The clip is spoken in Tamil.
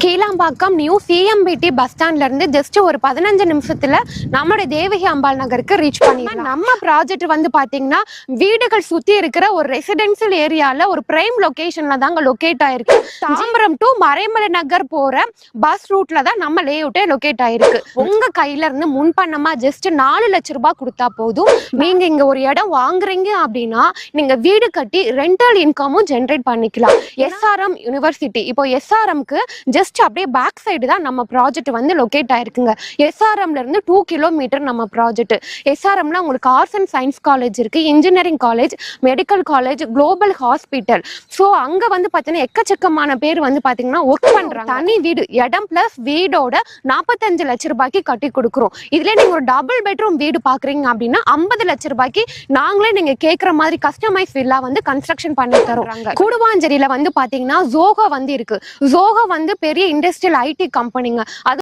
கீழாம்பாக்கம் நியூ சிஎம்பிடி பஸ் ஸ்டாண்ட்ல இருந்து ஜஸ்ட் ஒரு 15 நிமிஷத்துல நம்மளுடைய தேவகி அம்பாள் நகருக்கு ரீச் பண்ணிடலாம். நம்ம ப்ராஜெக்ட் வந்து பாத்தீங்கன்னா வீடுகள் சுத்தி இருக்கிற ஒரு ரெசிடென்சியல் ஏரியால ஒரு பிரைம் லொகேஷன்ல தாங்க லொகேட் ஆயிருக்கு. தாம்பரம் டு மறைமலை நகர் போற பஸ் ரூட்ல தான் நம்ம லேஅவுட்டே லொகேட் ஆயிருக்கு. உங்க கையில இருந்து முன்பணமா ஜஸ்ட் 4 லட்சம் ரூபாய் கொடுத்தா போதும். நீங்க இங்க ஒரு இடம் வாங்குறீங்க அப்படின்னா நீங்க வீடு கட்டி ரெண்டல் இன்கமும் ஜென்ரேட் பண்ணிக்கலாம். எஸ்ஆர்எம் யூனிவர்சிட்டி, இப்போ எஸ்ஆர்எம்க்கு ஜஸ்ட் அப்படியே பேக் சைடு தான் நம்ம ப்ராஜெக்ட் வந்து லொகேட் ஆயிருக்குங்க. எஸ்ஆர்எம்ல இருந்து 2 கிலோமீட்டர் நம்ம ப்ராஜெக்ட். எஸ்ஆர்எம்ல உங்களுக்கு ஆர்ட்ஸ் அண்ட் சயின்ஸ் காலேஜ் இருக்கு, engineering college, medical college, global hospital. So அங்க வந்து பாத்தீங்கன்னா எக்கச்சக்கமான பேர் வந்து பாத்தீங்கன்னா ஒர்க் பண்றாங்க. தனி வீடு இடம் பிளஸ் வீடோட 45 லட்சம் ரூபாய்க்கு கட்டி கொடுக்குறோம். இதுல நீங்க ஒரு டபுள் பெட்ரூம் வீடு பாக்குறீங்க அப்படின்னா 50 லட்சம் ரூபாய்க்கு நாங்களே நீங்க கேட்கற மாதிரி கஸ்டமைஸ் வில்லா வந்து கன்ஸ்ட்ரக்ஷன் பண்ணி தரோம். கூடுவாஞ்சேரியில வந்து பாத்தீங்கன்னா ஜோகோ வந்து இருக்கு. ஜோகோ வந்து பெரிய இண்டஸ்ட்ரியல் ஐடி கம்பெனிங்க. அது